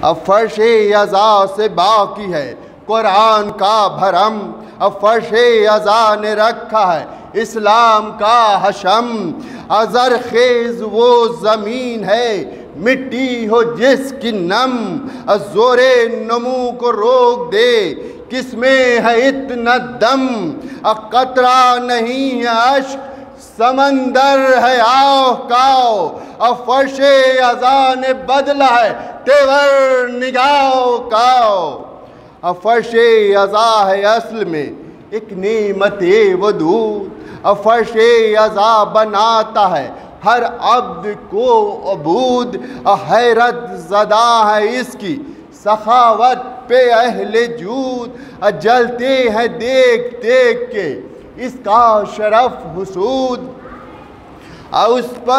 اب فرش ازا سے باقی ہے قرآن کا بھرم، اب فرش ازا نے رکھا ہے اسلام کا حشم۔ ازر خیز وہ زمین ہے مٹی ہو جس کی نم، زور نمو کو روک دے کس میں ہے اتنا دم، قطرہ نہیں ہے اشک سمندر ہے آہ کاؤ، اب فرش ازا نے بدلا ہے تیور نگاہ کاؤ۔ اب فرش ازا ہے اصل میں ایک نعمت ودود، اب فرش ازا بناتا ہے ہر عبد کو عبود، حیرت زدہ ہے اس کی سخاوت پہ اہل جود، جلتے ہیں دیکھ دیکھ کے اس کا شرف حسود،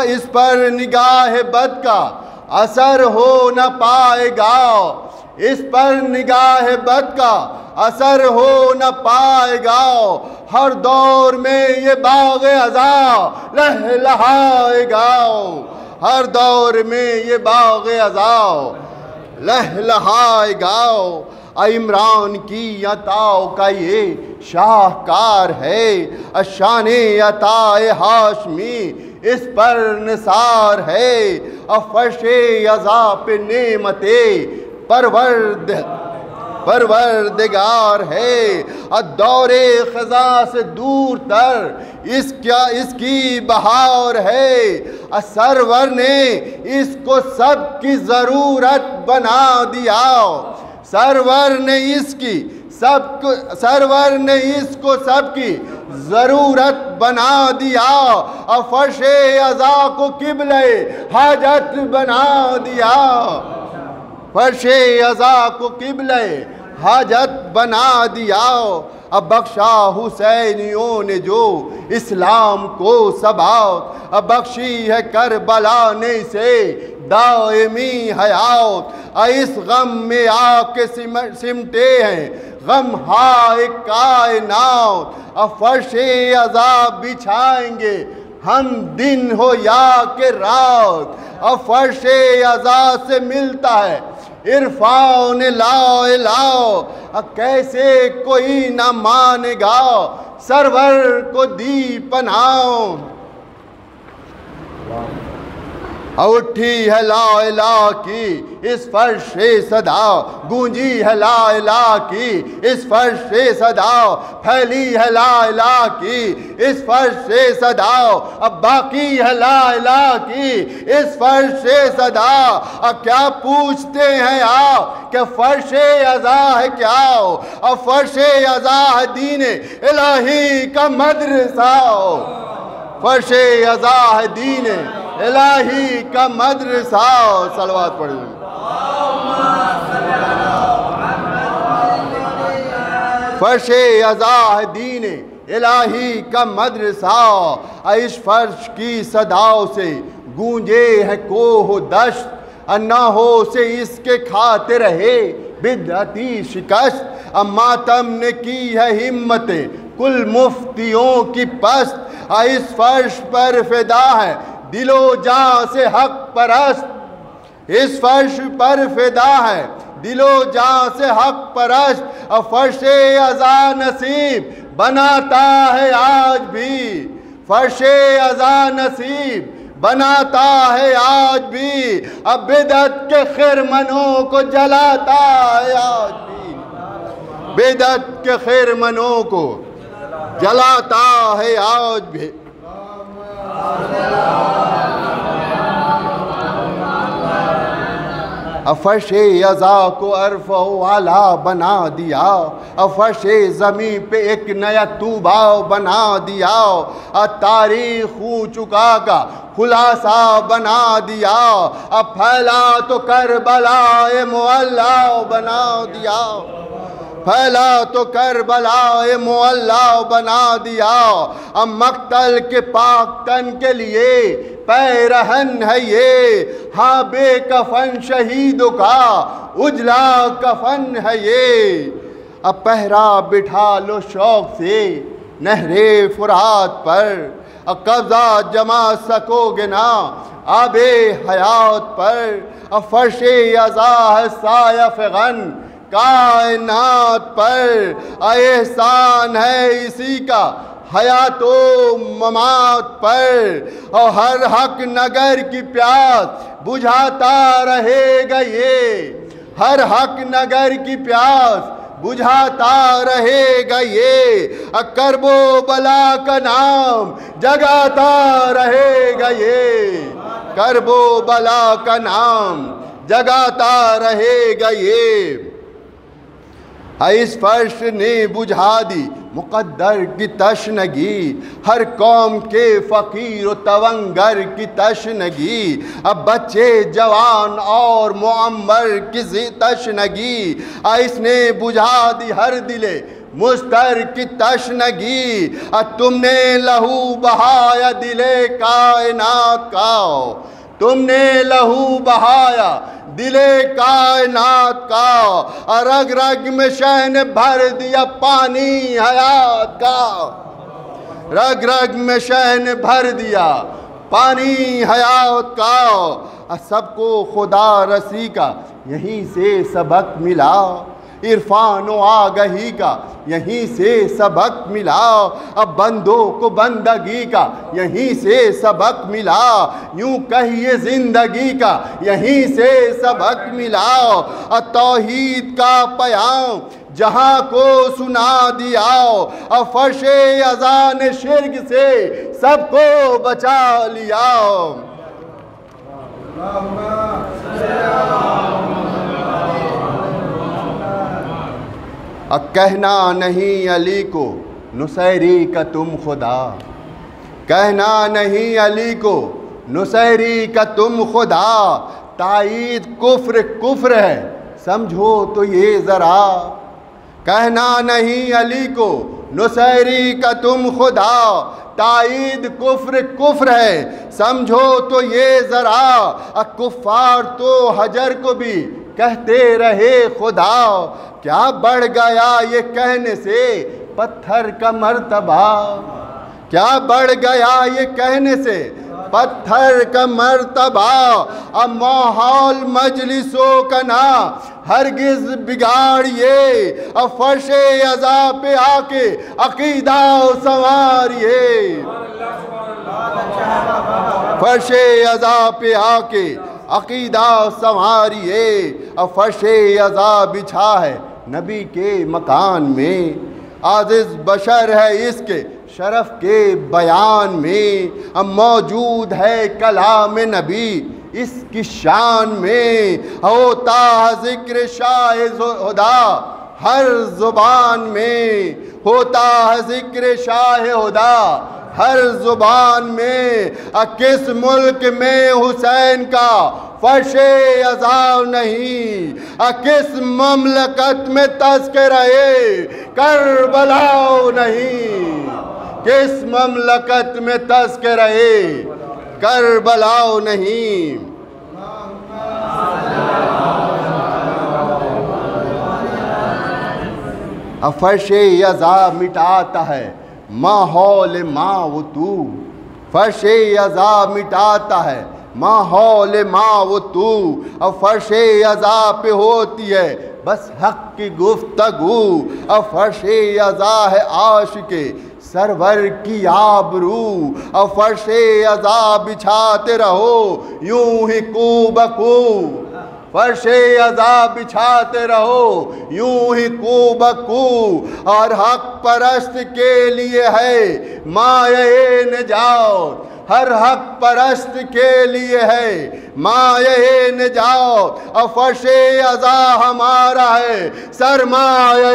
اس پر نگاہ بد کا اثر ہو نہ پائے گا، اس پر نگاہ بد کا اثر ہو نہ پائے گا، ہر دور میں یہ باغ ازا لہلہائے گا، ہر دور میں یہ باغ ازا لہلہائے گا۔ عمران کی عطاؤں کا یہ شاہکار ہے، شان عطا ہاشمی اس پر نثار ہے، فرش ازا پہ نعمت پروردگار ہے، دور خزاں سے دور تر اس کی بہار ہے، سرور نے اس کو سب کی ضرورت بنا دیا، سرور نے اس کو سب کی ضرورت بنا دیا، فرش ازا کو قبلہ حاجت بنا دیا، فرش ازا کو قبلہ حاجت بنا دیا، اب بخشا حسینیوں نے جو اسلام کو ثبات، اب بخشی ہے کربلا نے سے دائمی حیات، اس غم میں آ کے سمٹے ہیں غم ہائے کائنات، اب فرش ازا بچھائیں گے ہم دن ہو یا کہ رات، اب فرش ازا سے ملتا ہے عرفان لا الہ، کیسے کوئی نہ مانے گا سرور کو دی پناہ، اٹھی ہے لا الہ کی اس فرش صدا، گونجی ہے لا الہ کی اس فرش صدا، پھیلی ہے لا الہ کی اس فرش صدا، اب باقی ہے لا الہ کی اس فرش صدا، اب کیا پوچھتے ہیں آپ کہ فرش ازا ہے کیا، اب فرش ازا ہے دین الہی کا مدرسہ، فرش ازا ہے دین الہی کا مدرسہ، صلوات پڑھیں۔ فرش ازا ہے دین الہی کا مدرسہ، اس فرش کی صداؤں سے گونجے ہے کوہ و دشت، نہ ہو سے اس کے کھاتے رہے بدعتی شکست، ماتم نے کی ہے ہمت کل مفتیوں کی پست، اس فرش پر فدا ہے دل و جاں سے حق پرست، اس فرش پر فدا ہے دل و جاں سے حق پرست، فرش ازا نصیب بناتا ہے آج بھی، فرش ازا نصیب بناتا ہے آج بھی، اب بدعت کے خرمنوں کو جلاتا ہے آج بھی، بدعت کے خرمنوں کو جلاتا ہے آج بھی۔ فرش ازا کو عرف و اعلیٰ بنا دیا، فرش زمین پہ ایک نیا طوبہ بنا دیا، تاریخ ہو چکا کا خلاصہ بنا دیا، اب پھیلا تو کربلا معلا بنا دیا، پھیلا تو کربلا معلا بنا دیا، اب مقتل کے پاک تن کے لیے پیرہن ہے یہ، ہاں بے کفن شہیدوں کا اجلا کفن ہے یہ، اب پہرا بٹھا لو شوق سے نہر فرات پر قبضہ جما سکو گے نا آب حیات پر فرش ازا سایہ فغن کائنات پر احسان ہے اسی کا حیات و ممات پر اور ہر حق نگر کی پیاس بجھاتا رہے گا یہ ہر حق نگر کی پیاس بجھاتا رہے گا یہ کرب و بلا کا نام جگاتا رہے گا یہ کرب و بلا کا نام جگاتا رہے گا یہ اس فرش نے بجھا دی مقدر کی تشنگی ہر قوم کے فقیر و تونگر کی تشنگی اب بچے جوان اور معمر کی تشنگی اس نے بجھا دی ہر دل مستر کی تشنگی تم نے لہو بہایا دل کائنات کا تم نے لہو بہایا دل کائنات کا رگ رگ میں شہن بھر دیا پانی حیات کا رگ رگ میں شہن بھر دیا پانی حیات کا سب کو خدا رسی کا یہیں سے سبق ملا عرفان و آگہی کا یہیں سے سبق ملا اب بندوں کو بندگی کا یہیں سے سبق ملا یوں کہیے زندگی کا یہیں سے سبق ملا توحید کا پیام جہاں کو سنا دیا فرش اذان شرک سے سب کو بچا لیا کہنا نہیں علی کو نصیری کا تم خدا کہنا نہیں علی کو نصیری کا تم خدا تائید کفر کفر ہے سمجھو تو یہ ذرا کہنا نہیں علی کو نصیری کا تم خدا تائید کفر کفر ہے سمجھو تو یہ ذرا کفار تو حجر کو بھی کہتے رہے خدا کیا بڑھ گیا یہ کہنے سے پتھر کا مرتبہ کیا بڑھ گیا یہ کہنے سے پتھر کا مرتبہ اب ماحول مجلسوں کا نہ ہرگز بگاڑیے اب فرش اذا پہ آ کے عقیدہ سنواریے فرش اذا پہ آ کے عقیدہ سنواریے اب فرش اذا بچھا ہے نبی کے مکان میں عاجز بشر ہے اس کے شرف کے بیان میں اب موجود ہے کلام نبی اس کی شان میں ہوتا ذکر شاہ ہدا ہر زبان میں ہوتا ذکر شاہ ہدا ہر زبان میں کس ملک میں حسین کا فرش اذا نہیں کس مملکت میں تذکرہ کربلا نہیں کس مملکت میں تذکرہ کربلا نہیں فرش اذا مٹاتا ہے ماحول ماں و تو فرش اذا مٹاتا ہے ماحول ماں و تو اب فرش اذا پہ ہوتی ہے بس حق کی گفتگو اب فرش اذا ہے عاشق سرور کی آبرو اب فرش اذا بچھاتے رہو یوں ہی کو بکو فرش اذا بچھاتے رہو یوں ہی کو بکو اور حق پرست کے لیے ہے مایہ نجات ہر حق پرست کے لیے ہے مایہ نجات اور فرش اذا ہمارا ہے سرمایہ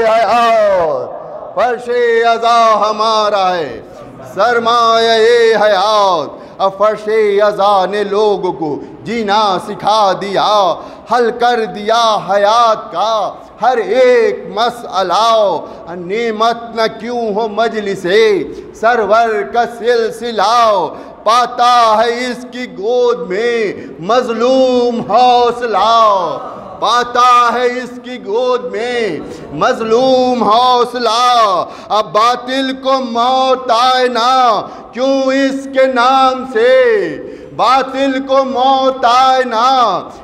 حیات فرش اذا ہمارا ہے سرمایہ حیات اب فرش اذا نے لوگوں کو جینا سکھا دیا حل کر دیا حیات کا ہر ایک مسئلہ نعمت نہ کیوں ہو مجلس سرور کا سلسلہ پاتا ہے اس کی گود میں مظلوم حوصلہ پاتا ہے اس کی گود میں مظلوم حوصلہ، اب باطل کو موت آئے نہ کیوں اس کے نام سے، باطل کو موت آئے نہ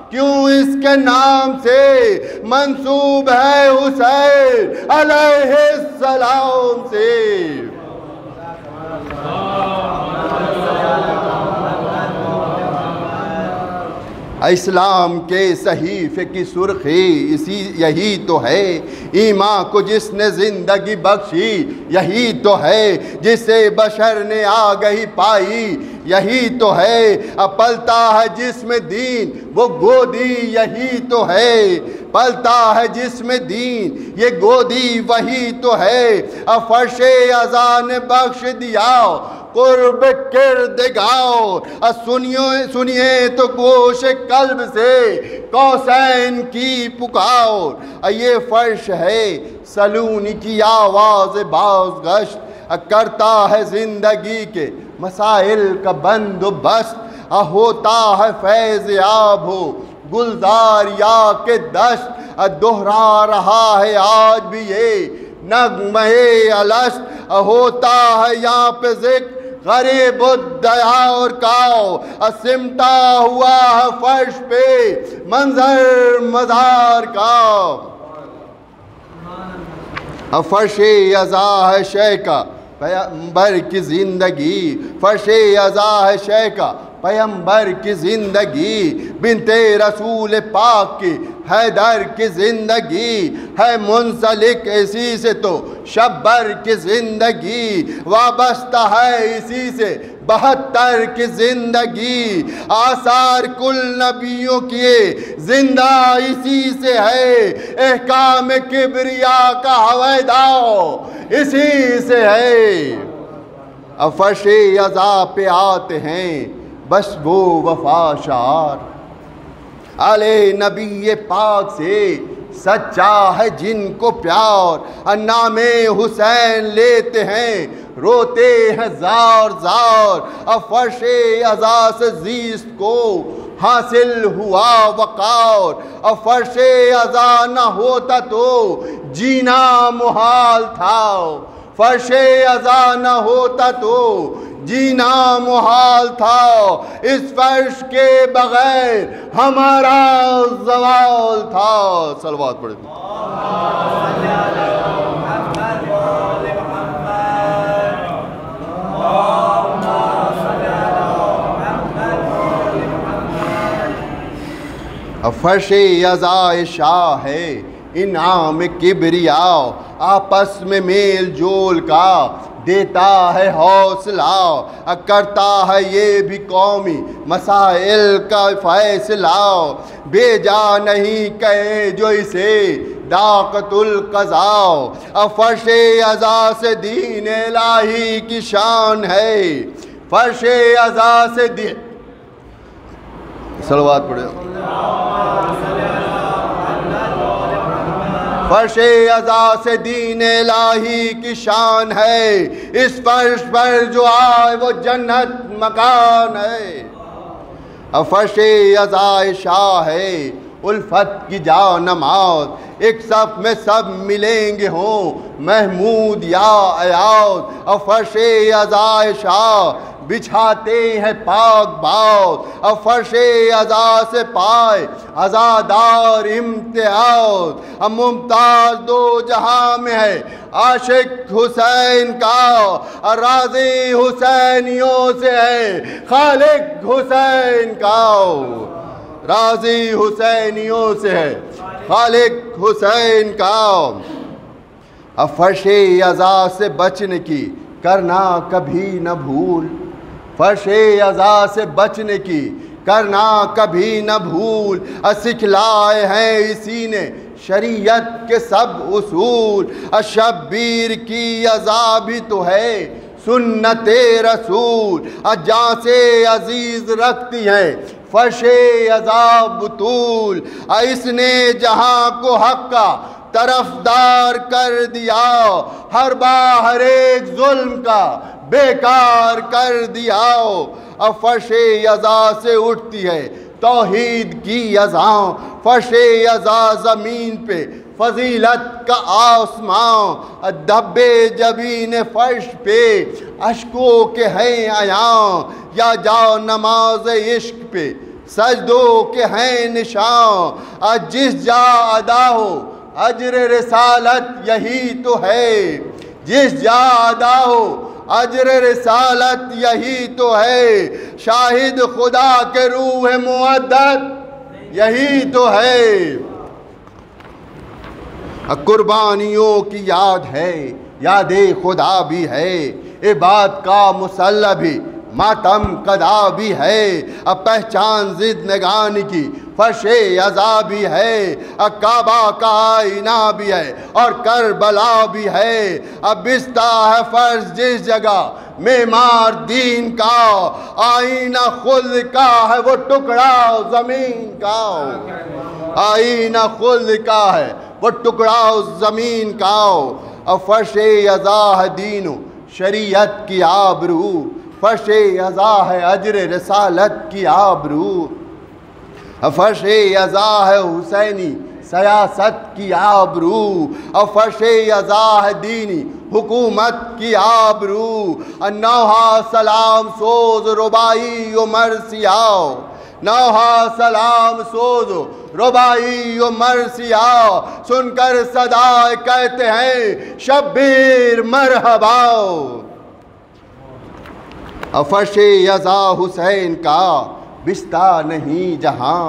کیوں اس کے نام سے، منسوب ہے حسین علیہ السلام سے۔ اسلام کے صحیفے کی سرخی یہی تو ہے، ایمان کو جس نے زندگی بخشی یہی تو ہے، جسے بشر نے آگہی پائی یہی تو ہے، پلتا ہے جس میں دین وہ گودی یہی تو ہے، پلتا ہے جس میں دین یہ گودی وہی تو ہے، فرش ازاں نے بخش دیا قرب کردگار، سنیے تو گوش قلب سے قوسین کی پکار، یہ فرش ہے سلونی کی آواز بازگشت، کرتا ہے زندگی کے مسائل کا بندوبست، ہوتا ہے فیض یاب ہو گلزار یا کے دشت، دہرا رہا ہے آج بھی یہ نغمہ الست، ہوتا ہے یہاں پہ ذکر غریب الدیار کا، سمٹا ہوا ہے فرش پہ منظر مزار کا، فرش ازاں ہے شے کا پیغمبر کی زندگی، فرش ازاں ہے شے کا پیغمبر کی زندگی، بنت رسول پاک کی حیدر کی زندگی، ہے منسلک اسی سے تو شبر کی زندگی، وابستہ ہے اسی سے 72 کی زندگی، آثار کل نبیوں کی زندہ اسی سے ہے، احکام کبریا کا حویدہ اسی سے ہے، فرش ازاں پہ آتے ہیں بس وہ وفا شعار، علیہ نبی پاک سے سچا ہے جن کو پیار، نام حسین لیتے ہیں روتے ہیں زار زار، فرش ازاں سے زیست کو حاصل ہوا وقار، فرش ازاں نہ ہوتا تو جینا محال تھا، فرش ازاں نہ ہوتا تو جینا محال تھا، اس فرش کے بغیر ہمارا زوال تھا۔ صلوات پڑھیں۔ فرش ازاں شاہ ہے انعام کبریا، آپس میں میل جول کا دیتا ہے حوصلہ، کرتا ہے یہ بھی قومی مسائل کا فیصلہ، بھیجا نہیں کہے جو اسے داقت القضاء، فرش ازاں سے دین الہی کی شان ہے، فرش ازاں سے دین صلوات پڑھے، فرش ازاں سے دین الہی کی شان ہے، اس فرش پر جو آئے وہ جنت مکان ہے، فرش ازاں شاہ ہے الفت کی جانماز، ایک صف میں سب ملیں گے ہوں محمود یا ایاز، فرش ازاں شاہ بچھاتے ہیں پاک باز، فرش ازاں سے پائے عزادار امتیاز، ممتاز دو جہاں میں ہے عاشق حسین کا، راضی حسینیوں سے ہے خالق حسین کا، راضی حسینیوں سے ہے خالق حسین کا، فرش ازاں سے بچنے کی کرنا کبھی نہ بھول، فرش ازاں سے بچنے کی کرنا کبھی نہ بھول، سکھلائے ہیں اسی نے شریعت کے سب اصول، شبیر کی ازاں بھی تو ہے سنت رسول، جہاں سے عزیز رکھتی ہیں فرش ازاں بطول، اس نے جہاں کو حق کا طرفدار کر دیا، ہر باہر ایک ظلم کا بیکار کر دیا، فرش ازاں سے اٹھتی ہے توحید کی اذاں، فرش ازاں زمین پہ فضیلت کا آسمان، دبے جبین فرش پہ اشکوں کے ہیں عیاں، یا جاؤ نماز عشق پہ سجدوں کے ہیں نشان، جس جا ادا ہو اجر رسالت یہی تو ہے، جس جا ادا ہو اجر رسالت یہی تو ہے، شاہد خدا کے روح مودت یہی تو ہے۔ قربانیوں کی یاد ہے، یاد خدا بھی ہے، عبادت کا مسلح بھی ماتم قدا بھی ہے، پہچان زندگان کی فرش ازا بھی ہے، کعبہ کا آئینہ بھی ہے اور کربلا بھی ہے، بستہ ہے فرض جس جگہ معمار دین کا، آئینہ خلد کا ہے وہ ٹکڑا زمین کا، آئینہ خلد کا ہے وہ ٹکڑا زمین کا، فرش ازا ہے دین و شریعت کی آبرو، فرش ازا ہے اجر رسالت کی آبرو، فرش ازا ہے حسینی سیاست کی آبرو، فرش ازا ہے دینی حکومت کی آبرو، نوحہ سلام سوز ربائی و مرثیہ، نوحہ سلام سوز ربائی و مرثیہ، سن کر صدا کہتے ہیں شبیر مرحبا، فرش ازا حسین کا بستہ نہیں جہاں،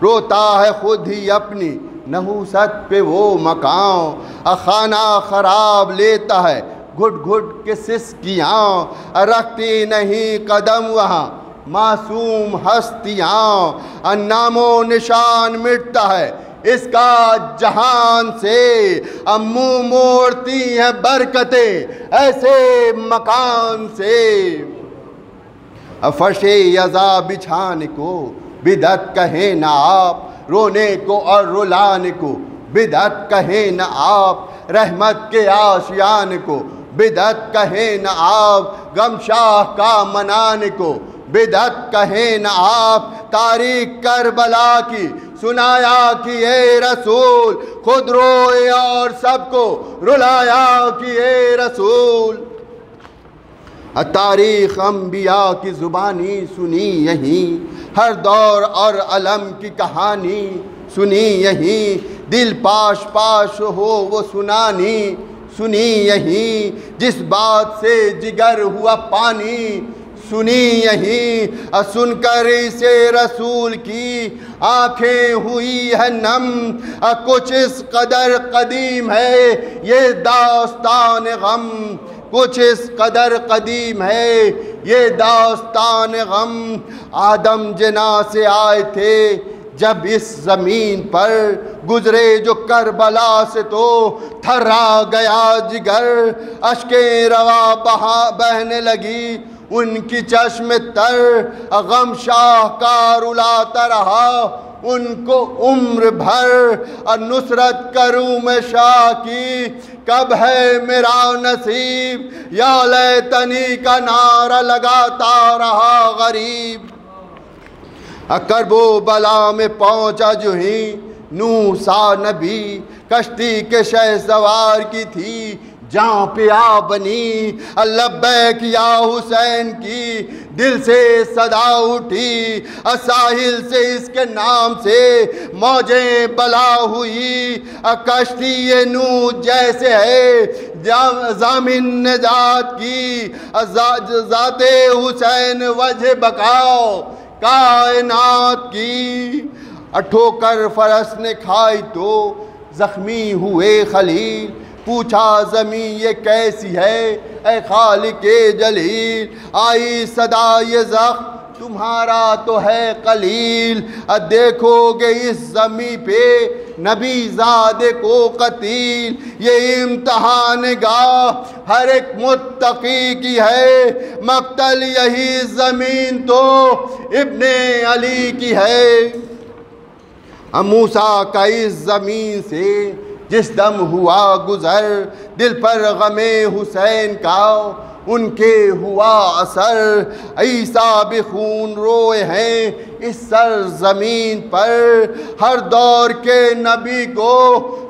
روتا ہے خود ہی اپنی نحوست پہ وہ مقام، خانہ خراب لیتا ہے گھٹ گھٹ کے سسکیاں، رکھتی نہیں قدم وہاں معصوم ہستیاں، نام و نشان مٹتا ہے اس کا جہان سے، منہ موڑتی ہیں برکتیں ایسے مکان سے، فرش ازا بچھانے کو بدعت کہیں نہ آپ، رونے کو اور رلانے کو بدعت کہیں نہ آپ، رحمت کے آشیان کو بدعت کہیں نہ آپ، غم شاہ کا منانے کو بدعت کہیں نہ آپ، تاریخ کربلا کی سنایا کہ اے رسول، خود روئے اور سب کو رلایا کہ اے رسول، تاریخ انبیاء کی زبانی سنی یہیں، ہر دور اور علم کی کہانی سنی یہیں، دل پاش پاش ہو وہ سنانی سنی یہیں، جس بات سے جگر ہوا پانی سنی یہیں، سن کر اسے رسول کی آنکھیں ہوئی ہے نم، کچھ اس قدر قدیم ہے یہ داستان غم، کچھ اس قدر قدیم ہے یہ داستان غم، آدم جنا سے آئے تھے جب اس زمین پر، گزرے جو کربلا سے تو تھرا گیا جگر، اشکیں روا بہنے لگی ان کی چشم تر، غم شاہ کا رلاتا رہا ان کو عمر بھر، نصرت کروں میں شاہ کی کب ہے میرا نصیب، یا لیتنی کا نعرہ لگاتا رہا غریب، کرب و بلا میں پہنچا جو ہی نوح سا نبی، کشتی کے شہ سوار کی تھی جہاں پہ آ بنی، لبیک یا حسین کی دل سے صدا اٹھی، ساحل سے اس کے نام سے موجیں بلا ہوئی، کشتی نوح جیسے ہے ضامن نجات کی، ذات حسین وجہ بقاؤ کائنات کی، ٹھوکر فرس نے کھائی تو زخمی ہوئے خلیل، پوچھا زمین یہ کیسی ہے اے خالق جلیل، آئی صدا یہ زخم تمہارا تو ہے قلیل، دیکھو گے اس زمین پہ نبی زادے کو قتیل، یہ امتحان گاہ ہر ایک متقی کی ہے، مقتل یہی زمین تو ابن علی کی ہے، موسیٰ کا اس زمین سے جس دم ہوا گزر دل پر غم حسین کا ان کے ہوا اثر، عیسیٰ بھی خون روئے ہیں اس سرزمین پر، ہر دور کے نبی کو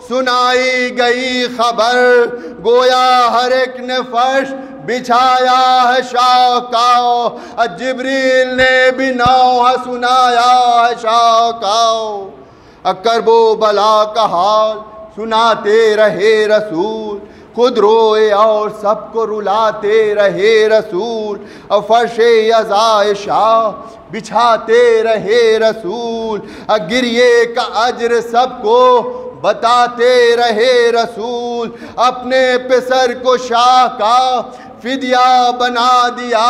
سنائی گئی خبر، گویا ہر ایک نے فرش بچھایا ہے شاہ کا، جبریل نے بھی نوحہ سنایا ہے شاہ کا، کرب و بلا کا حال سناتے رہے رسول، خود روئے اور سب کو رلاتے رہے رسول، فرش عزائے شاہ بچھاتے رہے رسول، گریے کا اجر سب کو بتاتے رہے رسول، اپنے پسر کو شاہ کا فدیہ بنا دیا،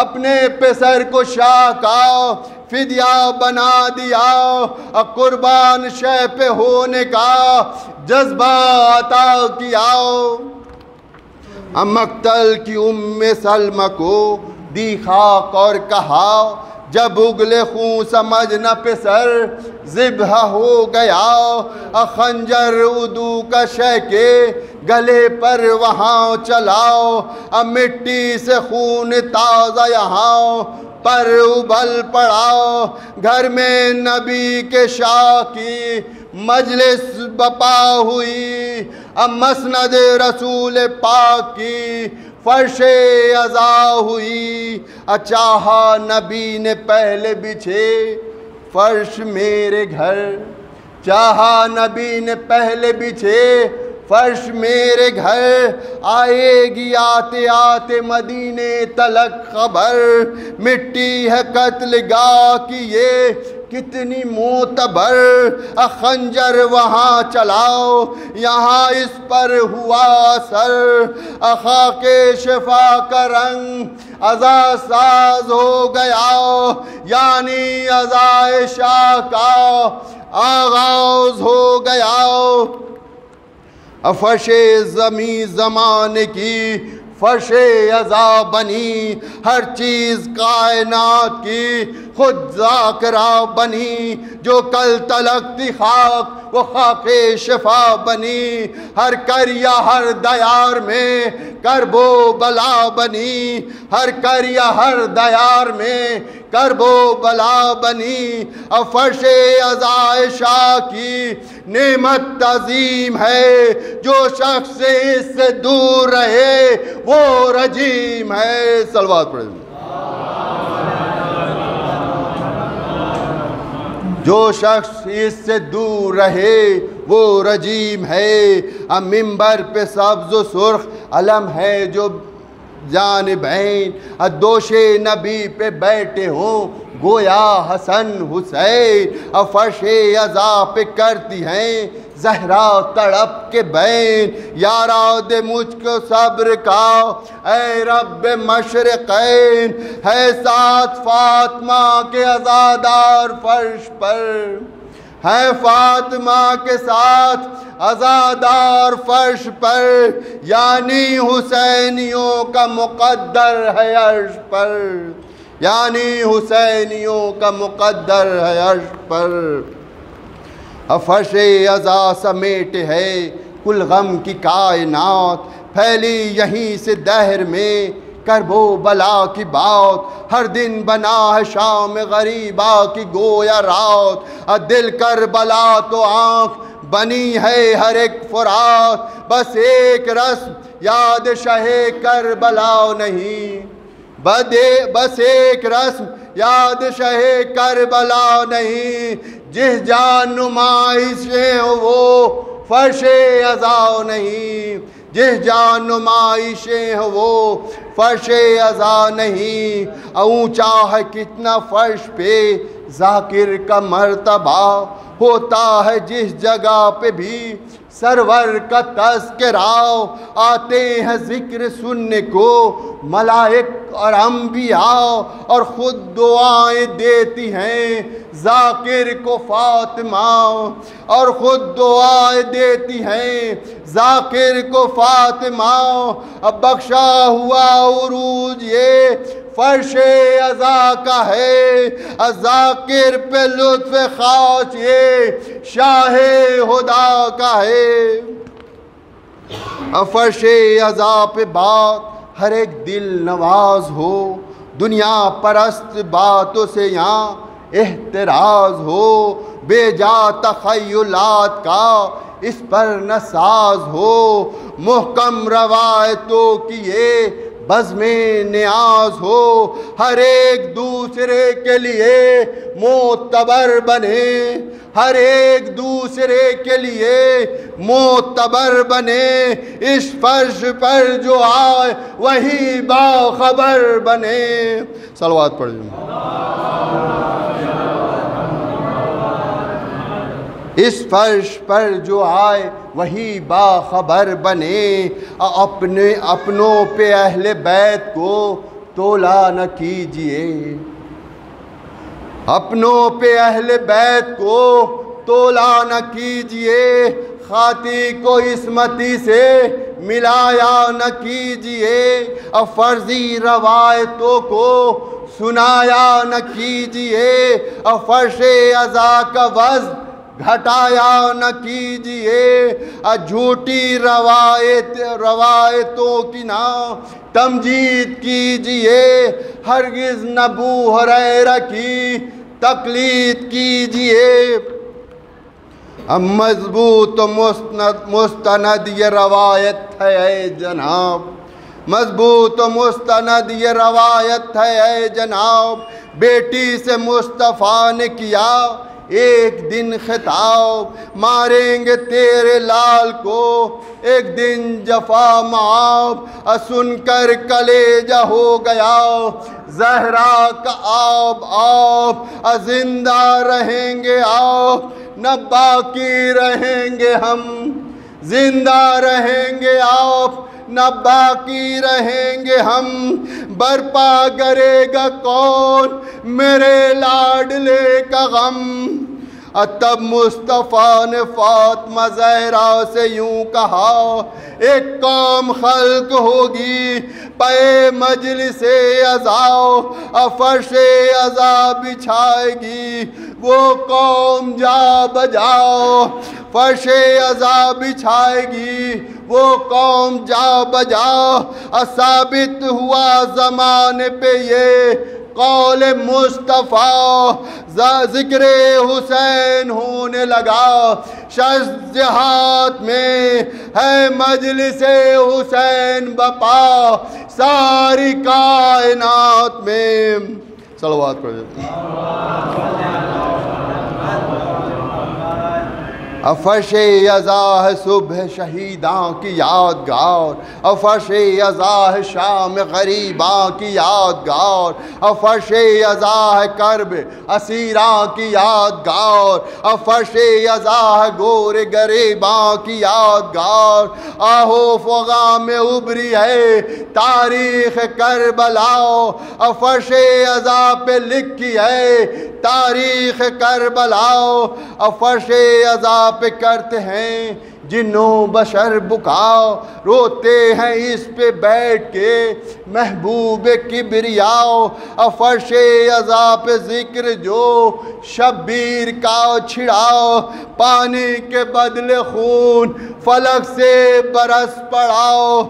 اپنے پسر کو شاہ کا فدیہ بنا دیا، قربان شہ پہ ہونے کا جذبہ عطا کیا، مقتل کی ام سلمہ کو دی خاک اور کہا، جب اگلے خون سمجھ نہ پسر ذبح ہو گیا، خنجر عدو کا شے کے گلے پر وہاں چلاؤ، مٹی سے خون تازہ یہاں پر ابل پڑا، گھر میں نبی کے شاہ کی مجلس بپا ہوئی، مسند رسول پاک کی فرش عزا ہوئی، چاہا نبی نے پہلے بچھے فرش میرے گھر، چاہا نبی نے پہلے بچھے فرش میرے گھر، آئے گی آتے آتے مدینے تلک خبر، مٹی ہے قتل گاہ کی یہ کتنی معتبر، خنجر وہاں چلاؤ یہاں اس پر ہوا اثر، خاک شفا کا رنگ عزا ساز ہو گیا، یعنی عزائے شاہ کا آغاز ہو گیا، فرش زمین زمانے کی فرش عزا بنی، ہر چیز کائنات کی خود ذاکرہ بنی، جو کل تلک تھی خاک وہ خاک شفا بنی، ہر کریا ہر دیار میں کرب و بلا بنی، ہر کریا ہر دیار میں کرب و بلا بنی، فرش عزائے شاہ کی نعمت عظیم ہے، جو شخص اس سے دور رہے وہ رجیم ہے، صلوات پڑھیں، جو شخص اس سے دور رہے وہ رجیم ہے، منبر پہ سبز و سرخ علم ہے جو جانبین، دوش نبی پہ بیٹھے ہوں گویا حسن حسین، فرش عزا پہ کرتی ہیں زہرا تڑپ کے بین، یارا دے مجھ کو صبر کا اے رب مشرقین، ہے ساتھ فاطمہ کے عزادار فرش پر، ہے فاطمہ کے ساتھ عزادار فرش پر، یعنی حسینیوں کا مقدر ہے عرش پر، یعنی حسینیوں کا مقدر ہے عرش پر، فرش عزا سمیٹ ہے کل غم کی کائنات، پھیلی یہیں سے دہر میں کرب و بلا کی بات، ہر دن بنا ہے شام غریبا کی گویا رات، دل کربلا تو آنکھ بنی ہے ہر ایک فرات، بس ایک رسم یاد شہ کربلا نہیں، بس ایک رسم یاد شہ کربلا نہیں، جس جان نمائشیں ہو وہ فرش عزا نہیں، جس جان نمائشیں ہو وہ فرش عزا نہیں، اونچا ہے کتنا فرش پہ ذاکر کا مرتبہ، ہوتا ہے جس جگہ پہ بھی سرور کا تذکرہ، آتے ہیں ذکر سننے کو ملائک اور انبیاء، اور خود دعائیں دیتی ہیں ذاکر کو فاطمہ، اور خود دعائیں دیتی ہیں ذاکر کو فاطمہ، اب بخشا ہوا عروج یہ فرش عزا کا ہے، ذاکر پہ لطف خاص یہ شاہ خدا کا ہے۔ فرش عزا پہ بات ہر ایک دل نواز ہو، دنیا پرست باتوں سے یہاں احتراز ہو، بے جا تخیلات کا اس پر نساز ہو، محکم روایتوں کی یہ بزم نیاز ہو، ہر ایک دوسرے کے لیے معتبر بنے، ہر ایک دوسرے کے لیے معتبر بنے، اس فرش پر جو آئے وہی باخبر بنے۔ صلوات پڑھیں۔ اس فرش پر جو آئے وہی باخبر بنے، اپنوں پہ اہل بیت کو تولا نہ کیجئے، اپنوں پہ اہل بیت کو تولا نہ کیجئے، خاطی کو عصمتی سے ملایا نہ کیجئے، فرضی روایتوں کو سنایا نہ کیجئے، فرش عزا کا وزن گھٹایا نہ کیجئے، جھوٹی روایتوں کی نہ تمجید کیجئے، ہرگز نہ ابو ہریرہ کی تقلید کیجئے۔ مضبوط و مستند یہ روایت ہے اے جناب، مضبوط و مستند یہ روایت ہے اے جناب، بیٹی سے مصطفیٰ نے کیا ایک دن خطاب، ماریں گے تیرے لال کو ایک دن جفا معاب، سن کر کلیجہ ہو گیا زہرا کا آب آب، زندہ رہیں گے آپ نہ باقی رہیں گے ہم، زندہ رہیں گے آپ نہ باقی رہیں گے ہم، برپا کرے گا کون میرے لاڈلے کا غم۔ تب مصطفیٰ نے فاطمہ زہرا سے یوں کہا، ایک قوم خلق ہوگی پے مجلس عزا، فرش عزا بچھائے گی وہ قوم جا بجاؤ، فرش عزا بچھائے گی وہ قوم جا بجاؤ، ثابت ہوا زمانے پہ یہ قول مصطفیٰ، ذکر حسین ہونے لگا شش جہات میں، ہے مجلس حسین بپا ساری کائنات میں۔ صلوات پڑھیں۔ فرش عزا ہے صبح شہیداں کی یادگار، فرش عزا ہے شام غریباں کی یادگار، فرش عزا ہے کرب اسیراں کی یادگار، فرش عزا ہے گور غریباں کی یادگار، آہو فغاں میں ابری ہے تاریخ کربلا، فرش عزا پہ لکھی ہے تاریخ کربلا، فرش عزا پہ کرتے ہیں جنوں بشر بکا، روتے ہیں اس پہ بیٹھ کے محبوب کبریاء، فرش عزا پہ ذکر جو شبیر کا چھڑاؤ، پانی کے بدلے خون فلک سے برس پڑاؤ،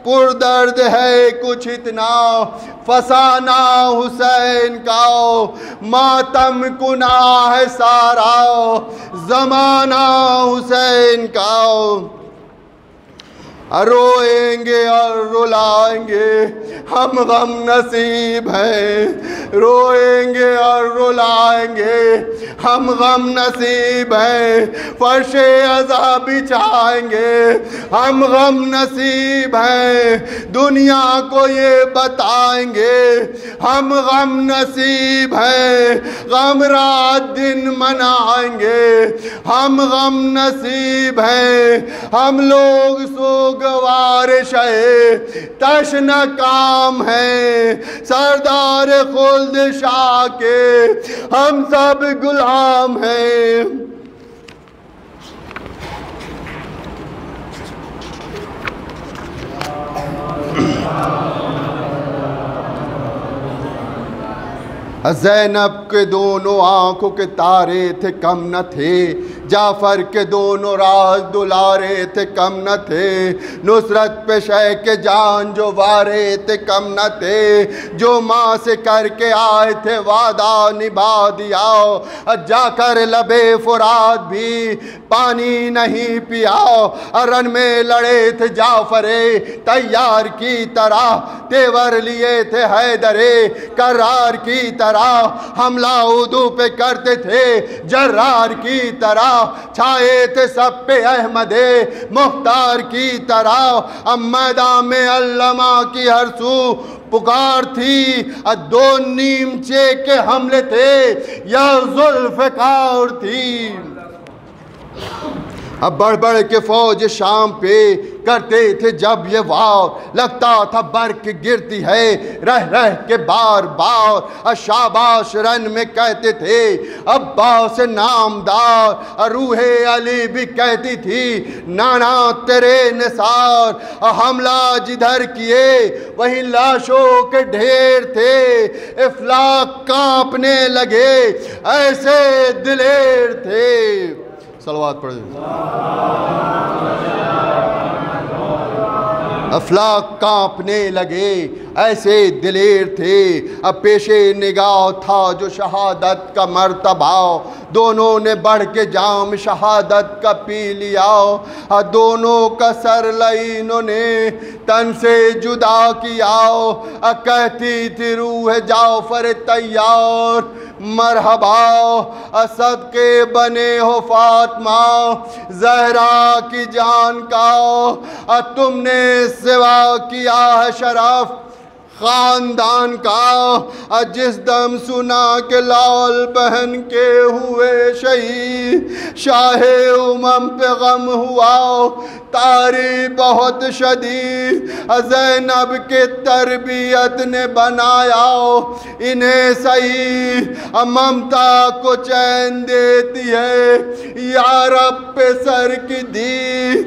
پر درد ہے کچھ اتنا فسانہ حسین کا، ماتم کنا ہے سارا زمانہ حسین کا، روئیں گے اور رلائیں گے ہم غم نصیب ہیں، روئیں گے اور رلائیں گے ہم غم نصیب ہیں، فرش عزا بچھائیں گے ہم غم نصیب ہیں، دنیا کو یہ بتائیں گے ہم غم نصیب ہیں، غم رات دن منائیں گے ہم غم نصیب ہیں، ہم لوگ سوگوار شے تشنہ کام ہیں، سردار خلد شاہ کے ہم سب غلام ہیں۔ زینب کے دونوں آنکھوں کے تارے تھے کم نہ تھے، جعفر کے دونوں راز دلارے تھے کم نہ تھے، نصرت پہ شے کے جان جو وارے تھے کم نہ تھے، جو ماں سے کر کے آئے تھے وعدہ نبھا دیا، جا کر لبے فرات بھی پانی نہیں پیا، رن میں لڑے تھے جعفر تیار کی طرح، تیور لیے تھے حیدر کرار کی طرح، حملہ عدو پہ کرتے تھے جرار کی طرح، چھائے تھے سب پہ احمد مختار کی طرح، میدان میں علمہ کی ہر سو پکار تھی، دو نیمچے کے حملے تھے یا ذوالفقار تھی، اب بڑھ بڑھ کے فوج شام پہ کرتے تھے جب یہ وار، لگتا تھا برق گرتی ہے رہ رہ کے بار بار، شاباش رن میں کہتے تھے عباس نامدار، روح علی بھی کہتی تھی نانا تیرے نثار، حملہ جدھر کیے وہیں لاشوں کے ڈھیر تھے، افلاک کانپنے لگے ایسے دلیر تھے۔ صلوات پڑھیں۔ افلاک کانپنے لگے ایسے دلیر تھے، اب پیش نگاہ تھا جو شہادت کا مرتبہ، دونوں نے بڑھ کے جام شہادت کا پی لیا، دونوں کا سر لعینوں نے تن سے جدا کیا، کہتی تھی روح جعفر تیار مرحبا، اسد کے بنے ہو فاطمہ زہرا کی جان کا، تم نے سوا کیا ہے شرف خاندان کا، جس دم سنا کہ لال بہن کے ہوئے شہید، شاہ امم پہ غم ہوا تاری بہت شدید، زینب کے تربیت نے بنایا انہیں صحیح، ممتا کو چین دیتی ہے یا رب پہ سر کی دی،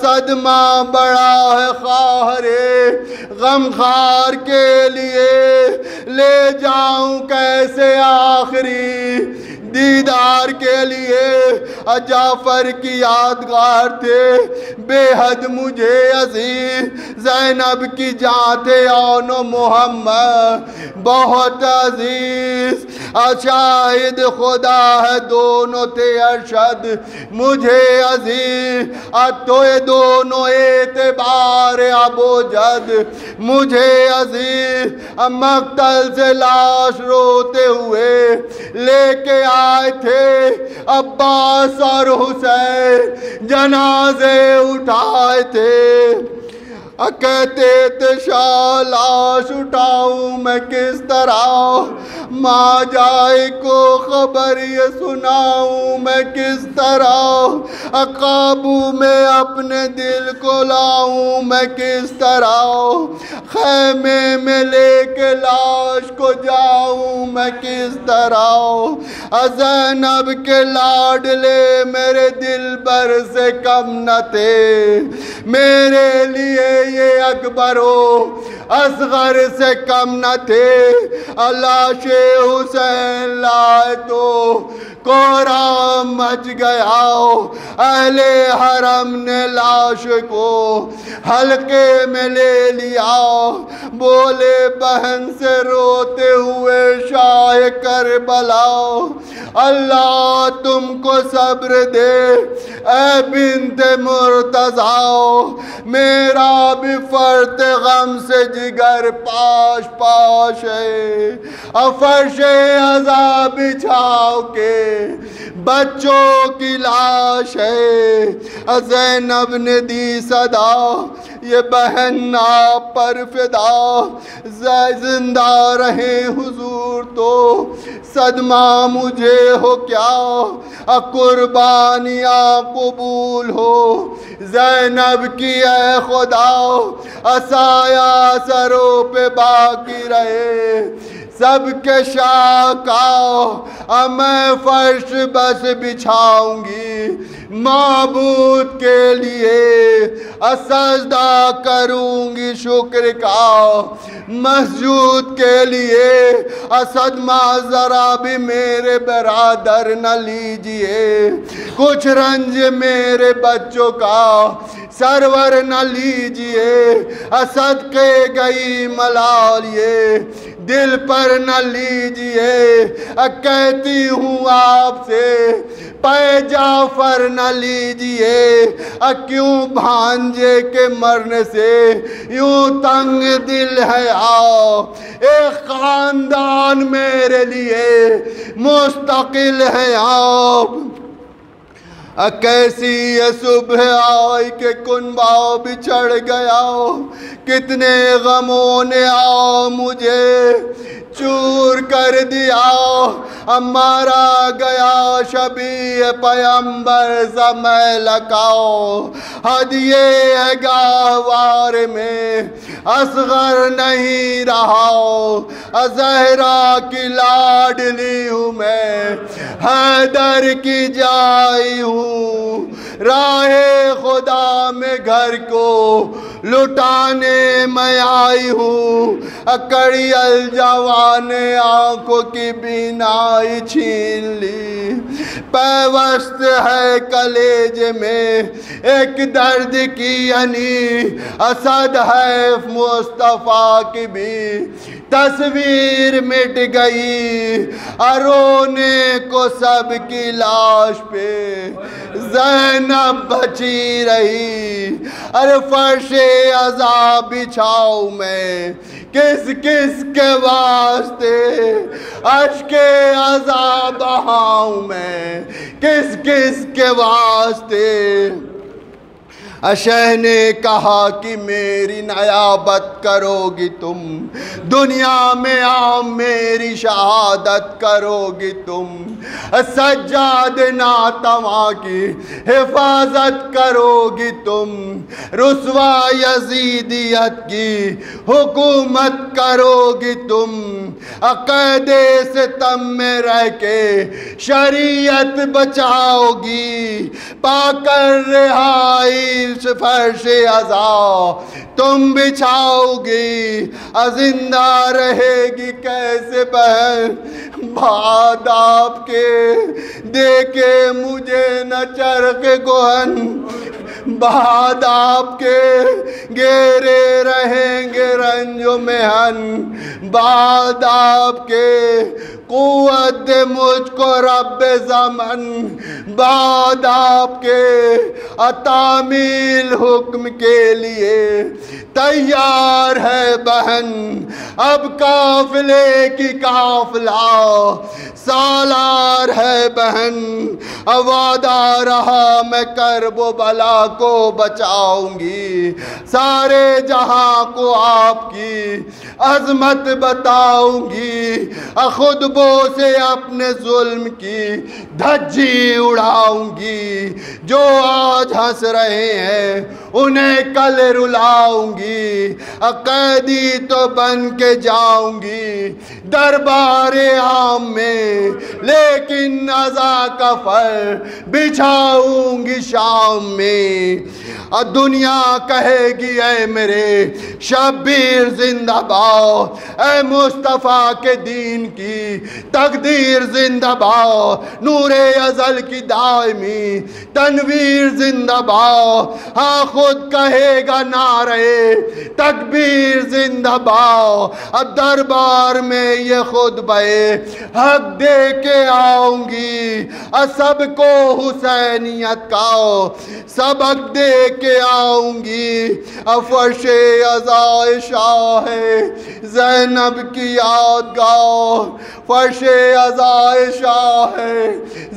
صدمہ بڑا ہے خواہر غم خار کے لیے، لے جاؤں کیسے آخری دیدار کے لیے، جعفر کی یادگار تھے بے حد مجھے عزیز، زینب کی جان تھے اون و محمد بہت عزیز، شاہد خدا ہے دونوں تھے ارشد مجھے عزیز، تو یہ دونوں اعتبار ابو جد مجھے عزیز، مقتل سے لاش روتے ہوئے لے کے آئے تھے عباس اور حسین، جنازے اٹھائے تھے، کہتے تھے شاہ لاش اٹھاؤں میں کس طرح، ماں جائے کو خبر یہ سناؤں میں کس طرح، قابو میں اپنے دل کو لاؤں میں کس طرح، خیمے میں لے کے لاش کو جاؤں میں کس طرح، زینب کے لاڈلے میرے دل بر سے کم نہ تھے، میرے لیے یہ اکبر و اصغر سے کم نہ تھے، لاش حسین لائے تو کوہرام مچ گیا، اہل حرم نے لاش کو حلقے میں لے لیا، بولے بہن سے روتے ہوئے شاہ کربلا، اللہ تم کو صبر دے اے بنت مرتضی، میرا بھی فرط غم سے جگر پاش پاش ہے، فرش عذاب بچھاؤ کے بچوں کی لاش ہے، زینب نے دی صدا یہ بہن آپ پر فدا، زندہ رہے حضور تو صدمہ مجھے ہو کیا، قربانیاں قبول ہو زینب کی اے خدا، سایہ سروں پہ باقی رہے سب کے شاکاؤ میں فرش بس بچھاؤں گی، معبود کے لیے سجدہ کروں گی شکر کا، مسجود کے لیے صدمہ ذرا بھی میرے برادر نہ لیجئے، کچھ رنج میرے بچوں کا سرور نہ لیجئے، صدقے گئی ملال یہ دل پر نہ لیجئے، کہتی ہوں آپ سے پے جعفر نہ لیجئے، کیوں بھانجے کے مرنے سے یوں تنگ دل ہے، آؤ ایک خاندان میرے لیے مستقل ہے آپ، کیسی یہ صبح آئی کہ کنبہ بچھڑ گیا، کتنے غموں نے مجھے چور کر دیا، مارا گیا شبیہ پیمبر زمے لکاؤ، ہدیے گاہوار میں اصغر نہیں رہا، زہرا کی لاڈلی ہوں میں، حیدر کی جائی ہوں، راہ خدا میں گھر کو لٹانے میں آئی ہوں، کڑی الجوان آنکھوں کی بینائی چھین لی، پیوست ہے کلیجے میں ایک درد کی یعنی اسد ہے مصطفیٰ کی بھی تصویر مٹ گئی، رونے کو سب کی لاش پہ زینب بچی رہی، ارے فرش عذاب بچھاؤں میں کس کس کے واسطے، اشک عذاب بہاؤں میں کس کس کے واسطے، شہ نے کہا کہ میری نیابت کرو گی تم، دنیا میں عام میری شہادت کرو گی تم، سجاد ناتواں کی حفاظت کرو گی تم، رسوا یزیدیت کی حکومت کرو گی تم، قید ستم میں رہ کے شریعت بچاؤ گی، پا کر رہائی فرش عزا تم بچھاؤ گی، زندہ رہے گی کیسے بہن بعد آپ کے، دیکھے مجھے نہ چرخ گہن، بعد آپ کے گھیرے رہیں گے رنج و محن، بعد آپ کے قوت دے مجھ کو رب زمن، بعد آپ کے تعمیل حکم کے لیے تیار ہے بہن، اب قافلے کی قافلہ سالار ہے بہن، وعدہ رہا میں کرب و بلا کو بچاؤں گی، سارے جہاں کو آپ کی عظمت بتاؤں گی، خطبوں سے اپنے ظلم کی دھجی اڑاؤں گی، جو آج ہنس رہے ہیں انہیں کل رلاؤں گی، قیدی تو بن کے جاؤں گی دربار عام میں، لیکن عزا کا فر بچھاؤں گی شام میں، دنیا کہے گی اے میرے شبیر زندہ باد، اے مصطفیٰ کے دین کی تقدیر زندہ باد، نور ازل کی دائمی تنویر زندہ باد، ہاں خود کہے گا نعرے تکبیر زندہ باد، دربار میں یہ خطبہ حق دے کے آؤں گی، سب کو حسینیت کا سبق دے کے آؤں گی، فرش عزائے شاہ زینب کی یادگار، فرش عزائے شاہ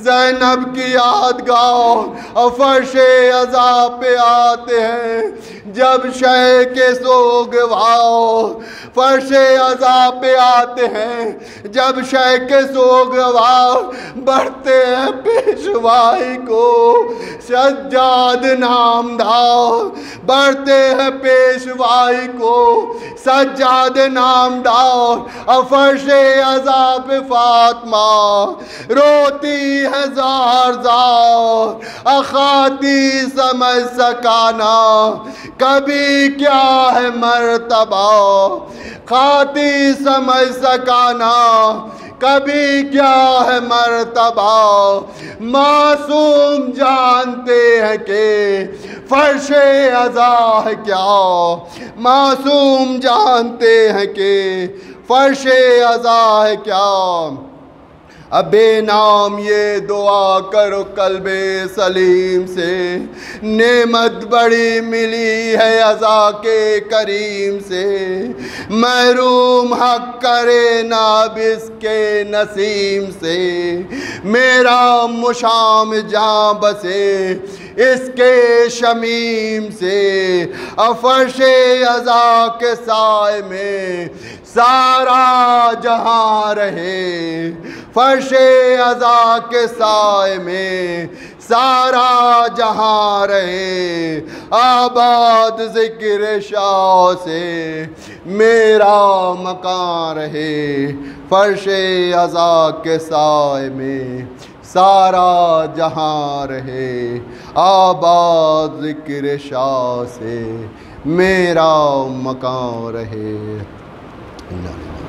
زینب کی یادگار، فرش عزا پہ آتے آتے ہیں جب شے کے سوگوار فرش عزا پہ آتے ہیں جب شے کے سوگوار بڑھتے ہیں پیشوائی کو سجاد نامدار بڑھتے ہیں پیشوائی کو سجاد نامدار فرش عزا پہ فاطمہ روتی ہے زار زار اخاتی سمجھ سکانا کبھی کیا ہے مرتبہ خاتی سمجھ سکانا کبھی کیا ہے مرتبہ معصوم جانتے ہیں کہ فرش عزا ہے کیا معصوم جانتے ہیں کہ فرش عزا ہے کیا اب بے نام یہ دعا کرو قلب سلیم سے نعمت بڑی ملی ہے عزا کے کریم سے محروم حق کرے نابس کے نسیم سے میرا مشام جہاں بسے اس کے شمیم سے فرش عزا کے سائے میں سارا جہاں رہے فرش عزا کے سائے میں سارا جہاں رہے آباد ذکر شاہ سے میرا مکان رہے فرش عزا کے سائے میں سارا جہاں رہے آباد ذکر شاہ سے میرا مکان رہے اللہ